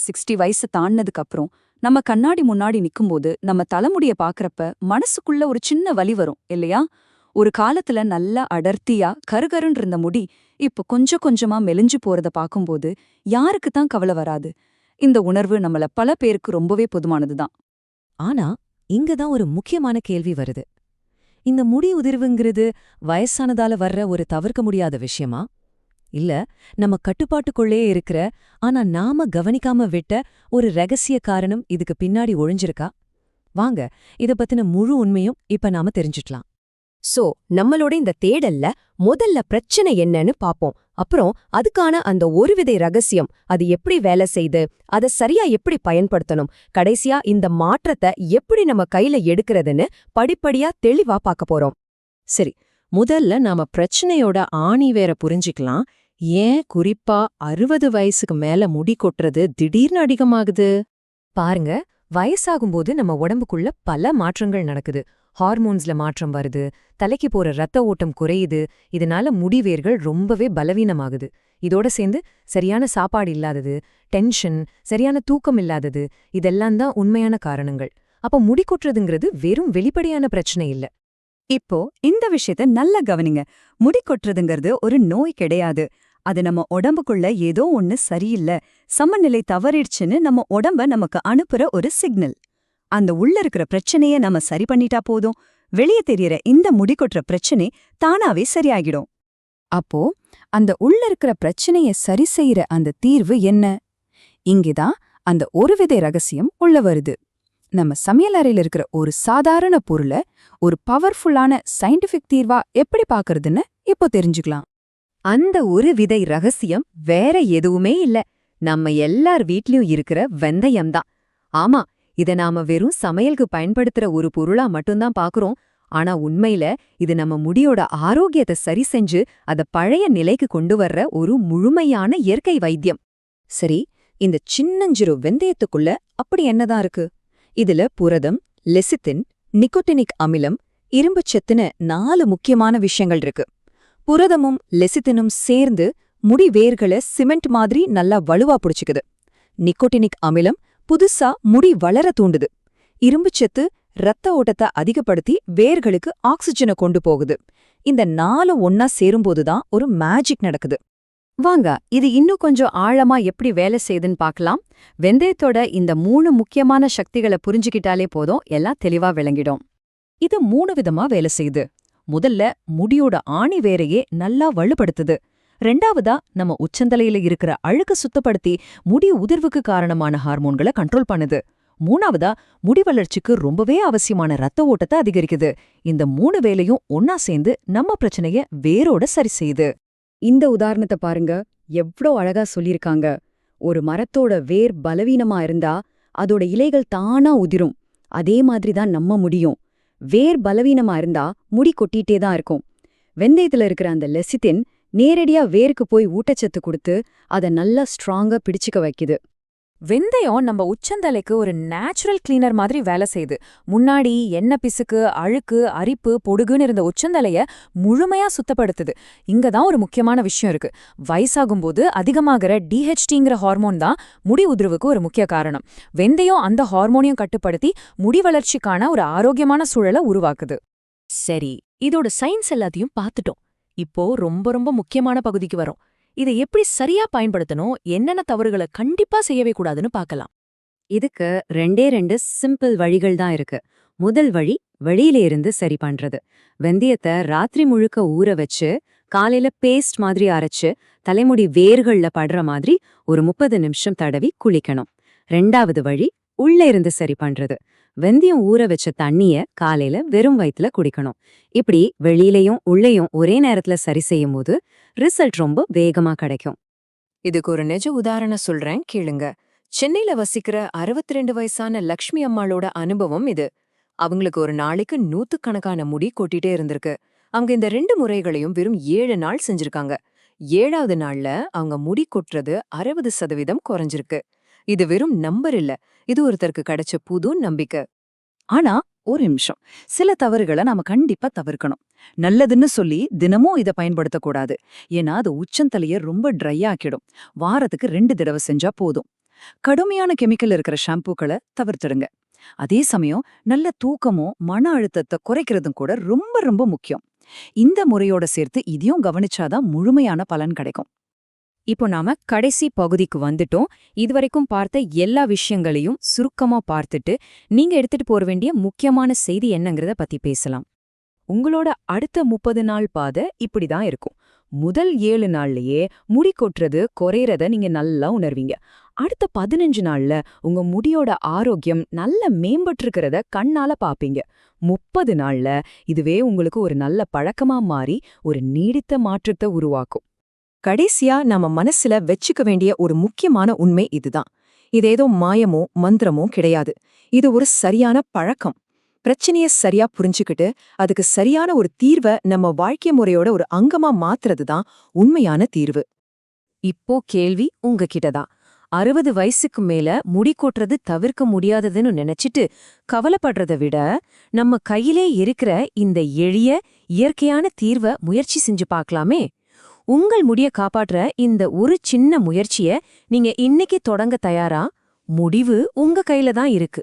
60 வயசு தாண்டினதுக்கு அப்புறம் நம்ம கண்ணாடி முன்னாடி நிக்கும்போது நம்ம தலைமுடிய பாக்குறப்ப மனசுக்குள்ள ஒரு சின்ன வலி வரும் இல்லையா? ஒரு காலத்துல நல்லா அடர்த்தியா கருகருன்னு இருந்த முடி இப்ப கொஞ்சம் கொஞ்சமா மெலிஞ்சு போறத பாக்கும்போது யாருக்கு தான் கவலை வராது? இந்த உணர்வு நம்மள பல பேருக்கு ரொம்பவே பொதுவானதுதான். ஆனா இங்கதான் ஒரு முக்கியமான கேள்வி வருது. இந்த முடி உதிர்வுங்கிறது வயசானதால வர்ற ஒரு தவிர்க்க முடியாத விஷயமா? இல்ல நம்ம கட்டுப்பாட்டுக்குள்ளே இருக்கிற ஆனா நாம கவனிக்காம விட்ட ஒரு ரகசிய காரணம் இதுக்கு பின்னாடி ஒழிஞ்சிருக்கா? வாங்க இத பத்தின முழு உண்மையும் இப்ப நாம தெரிஞ்சுக்கலாம். சோ நம்மளோட இந்த தேடல்ல முதல்ல பிரச்சனை என்னன்னு பாப்போம். அப்புறம் அதுக்கான அந்த ஒரு விதை ரகசியம், அது எப்படி வேலை செய்து, அதை சரியா எப்படி பயன்படுத்தணும், கடைசியா இந்த மாற்றத்தை எப்படி நம்ம கையில எடுக்கிறதுன்னு படிப்படியா தெளிவா பார்க்க போறோம். சரி, முதல்ல நாம பிரச்சனையோட ஆணி வேற புரிஞ்சிக்கலாம். ஏன் குறிப்பா 60 வயசுக்கு மேல முடி கொட்டுறது திடீர்னு அதிகமாகுது? பாருங்க, வயசாகும்போது நம்ம உடம்புக்குள்ள பல மாற்றங்கள் நடக்குது. ஹார்மோன்ஸ்ல மாற்றம் வருது, தலைக்கு போற ரத்த ஓட்டம் குறையுது, இதனால முடிவேர்கள் ரொம்பவே பலவீனமாகுது. இதோட சேர்ந்து சரியான சாப்பாடு இல்லாதது, டென்ஷன், சரியான தூக்கம் இல்லாதது, இதெல்லாம் தான் உண்மையான காரணங்கள். அப்ப முடி கொட்டுறதுங்கிறது வெறும் வெளிப்படையான பிரச்சனை இல்ல. இப்போ இந்த விஷயத்த நல்லா கவனிங்க. முடி கொட்டுறதுங்கிறது ஒரு நோய் கிடையாது. அது நம்ம உடம்புக்குள்ள ஏதோ ஒண்ணு சரியில்ல, சமநிலை தவறிடுச்சுன்னு நம்ம உடம்ப நமக்கு அனுப்புற ஒரு சிக்னல். அந்த உள்ள இருக்கிற பிரச்சனைய நம்ம சரி பண்ணிட்டா போதும், வெளியே தெரியற இந்த முடி கொட்டுற பிரச்சனை தானாவே சரியாகிடும். அப்போ அந்த உள்ள இருக்கிற பிரச்சனைய சரி செய்யற அந்த தீர்வு என்ன? இங்கேதான் அந்த ஒரு விதை ரகசியம் உள்ள வருது. நம்ம சமையல் அறையில இருக்கிற ஒரு சாதாரண பொருளை ஒரு பவர்ஃபுல்லான சயின்டிபிக் தீர்வா எப்படி பாக்குறதுன்னு இப்போ தெரிஞ்சுக்கலாம். அந்த ஒரு விதை ரகசியம் வேற எதுவுமே இல்ல, நம்ம எல்லார் வீட்லயும் இருக்கிற வெந்தயம்தான். ஆமா, இத நாம வெறும் சமையலுக்கு பயன்படுத்துற ஒரு பொருளா மட்டும்தான் பாக்குறோம். ஆனா உண்மையில இது நம்ம முடியோட ஆரோக்கியத்தை சரி செஞ்சு அத பழைய நிலைக்கு கொண்டு வர்ற ஒரு முழுமையான இயற்கை வைத்தியம். சரி, இந்த சின்னஞ்சிறு வெந்தயத்துக்குள்ள அப்படி என்னதான் இருக்கு? இதுல புரதம், லெசித்தின், நிக்கோட்டினிக் அமிலம், இரும்புச்சத்துன்னு 4 முக்கியமான விஷயங்கள் இருக்கு. புரதமும் லெசித்தினும் சேர்ந்து முடி வேர்களை சிமெண்ட் மாதிரி நல்லா வலுவா புடிச்சுக்குது. நிக்கோட்டினிக் அமிலம் புதுசா முடி வளர தூண்டுது. இரும்புச்சத்து ரத்த ஓட்டத்தை அதிகப்படுத்தி வேர்களுக்கு ஆக்சிஜனை கொண்டு போகுது. இந்த 4 ஒன்னா சேரும்போதுதான் ஒரு மேஜிக் நடக்குது. வாங்க, இது இன்னும் கொஞ்சம் ஆழமா எப்படி வேலை செய்யுதுன்னு பார்க்கலாம். வெந்தயத்தோட இந்த 3 முக்கியமான சக்திகளை புரிஞ்சுக்கிட்டாலே போதும், எல்லாம் தெளிவா விளங்கிடும். இது 3 விதமா வேலை செய்யுது. முதல்ல முடியோட ஆணி வேரையே நல்லா வலுப்படுத்துது. ரெண்டாவதா நம்ம உச்சந்தலையில இருக்கிற அழுக்கு சுத்தப்படுத்தி முடி உதிர்வுக்கு காரணமான ஹார்மோன்களை கண்ட்ரோல் பண்ணுது. மூணாவதா முடி வளர்ச்சிக்கு ரொம்பவே அவசியமான ரத்த ஓட்டத்தை அதிகரிக்குது. இந்த 3 வேலையும் ஒன்னா சேர்ந்து நம்ம பிரச்சனைய வேரோட சரி செய்யுது. இந்த உதாரணத்தை பாருங்க, எவ்ளோ அழகா சொல்லியிருக்காங்க. ஒரு மரத்தோட வேர் பலவீனமா இருந்தா அதோட இலைகள் தானா உதிரும். அதே மாதிரிதான் நம்ம முடியும். வேர் பலவீனமா இருந்தா முடி கொட்டிட்டே தான் இருக்கும். வெந்தயத்துல இருக்கிற அந்த லெசித்தின் நேரடியா வேருக்கு போய் ஊட்டச்சத்து கொடுத்து அதை நல்லா ஸ்ட்ராங்கா பிடிச்சுக்க வைக்குது. வெந்தயம் நம்ம உச்சந்தலைக்கு ஒரு நேச்சுரல் கிளீனர் மாதிரி வேலை செய்யுது. முன்னாடி எண்ணெய் பிசுக்கு, அழுக்கு, அரிப்பு, பொடுகுன்னு இருந்த உச்சந்தலைய முழுமையா சுத்தப்படுத்துது. இங்கதான் ஒரு முக்கியமான விஷயம் இருக்கு. வயசாகும்போது அதிகமாகிற டிஹெச்டிங்கிற ஹார்மோன் தான் முடி உதிர்வுக்கு ஒரு முக்கிய காரணம். வெந்தயம் அந்த ஹார்மோனையும் கட்டுப்படுத்தி முடி வளர்ச்சிக்கான ஒரு ஆரோக்கியமான சூழலை உருவாக்குது. சரி, இதோட சயின்ஸ் எல்லாத்தையும் பார்த்துட்டோம். இப்போ ரொம்ப ரொம்ப முக்கியமான பகுதிக்கு வரோம். இதை எப்படி சரியா பயன்படுத்தணும், என்னென்ன தவறுகளை கண்டிப்பா செய்யவே கூடாதுன்னு பார்க்கலாம். இதுக்கு 2 சிம்பிள் வழிகள் தான் இருக்கு. முதல் வழி, வெளியில இருந்து சரி பண்றது. வெந்தயத்தை ராத்திரி முழுக்க ஊற வச்சு காலையில பேஸ்ட் மாதிரி அரைச்சு தலைமுடி வேர்கள்ல படுற மாதிரி ஒரு 30 நிமிஷம் தடவி குளிக்கணும். 2வது வழி, உள்ள இருந்து சரி பண்றது. வெந்தயம் ஊற வச்ச தண்ணிய காலையில வெறும் வயித்துல குடிக்கணும். இப்படி வெளியிலையும் உள்ளேயும் ஒரே நேரத்துல சரி செய்யும் போது ரிசல்ட் ரொம்ப வேகமா கிடைக்கும். இதுக்கு ஒரு நிஜ உதாரணம் சொல்றேன், கேளுங்க. சென்னையில வசிக்கிற 62 வயசான லக்ஷ்மி அம்மாளோட அனுபவம் இது. அவங்களுக்கு ஒரு நாளைக்கு 100கணக்கான முடி கொட்டிட்டே இருந்திருக்கு. அவங்க இந்த 2 முறைகளையும் வெறும் 7 நாள் செஞ்சிருக்காங்க. 7வது நாள்ல அவங்க முடி கொட்டுறது 60% குறைஞ்சிருக்கு. இது வெறும் நம்பர் இல்ல, இது ஒருத்தருக்கு கிடைச்ச புது நம்பிக்கை. ஆனா ஒரு நிமிஷம், சில தவறுகளை நாம கண்டிப்பா தவிர்க்கணும். நல்லதுன்னு சொல்லி தினமும் இதை பயன்படுத்தக்கூடாது. ஏன்னா அது உச்சந்தலைய ரொம்ப ட்ரை ஆக்கிடும். வாரத்துக்கு 2 தடவை செஞ்சா போதும். கடுமையான கெமிக்கல் இருக்கிற ஷாம்பூக்களை தவிர்த்துடுங்க. அதே சமயம் நல்ல தூக்கமும் மன அழுத்தத்தை குறைக்கிறதும் கூட ரொம்ப ரொம்ப முக்கியம். இந்த முறையோட சேர்த்து இதையும் கவனிச்சாதான் முழுமையான பலன் கிடைக்கும். இப்போ நாம கடைசி பகுதிக்கு வந்துட்டோம். இதுவரைக்கும் பார்த்த எல்லா விஷயங்களையும் சுருக்கமா பார்த்துட்டு நீங்க எடுத்துட்டு போற வேண்டிய முக்கியமான செய்தி என்னங்கறத பத்தி பேசலாம். உங்களோட அடுத்த 30 நாள் பாதை இப்படிதான் இருக்கும். முதல் 7 நாள்லயே முடி கொட்டுறது குறையறத நீங்க நல்லா உணர்வீங்க. அடுத்த 15 நாள்ல உங்க முடியோட ஆரோக்கியம் நல்ல மேம்பட்டிருக்கிறத கண்ணால பாப்பீங்க. 30 நாள்ல இதுவே உங்களுக்கு ஒரு நல்ல பழக்கமா மாறி ஒரு நீடித்த மாற்றத்தை உருவாக்கும். கடைசியா நாம மனசுல வெச்சுக்க வேண்டிய ஒரு முக்கியமான உண்மை இதுதான். இது ஏதோ மாயமோ மந்திரமோ கிடையாது. இது ஒரு சரியான பழக்கம். பிரச்சனைய சரியா புரிஞ்சுக்கிட்டு அதுக்கு சரியான ஒரு தீர்வை நம்ம வாழ்க்கை முறையோட ஒரு அங்கமா மாத்துறது தான் உண்மையான தீர்வு. இப்போ கேள்வி உங்ககிட்டதான். 60 வயசுக்கு மேல முடி கொட்டுறது தவிர்க்க முடியாததுன்னு நினைச்சிட்டு கவலைப்படுறதை விட நம்ம கையிலே இருக்கிற இந்த எளிய இயற்கையான தீர்வை முயற்சி செஞ்சு பார்க்கலாமே. உங்கள் முடிய காப்பாற்ற இந்த ஒரு சின்ன முயற்சிய நீங்க இன்னைக்கு தொடங்க தயாரா? முடிவு உங்க கையில தான் இருக்கு.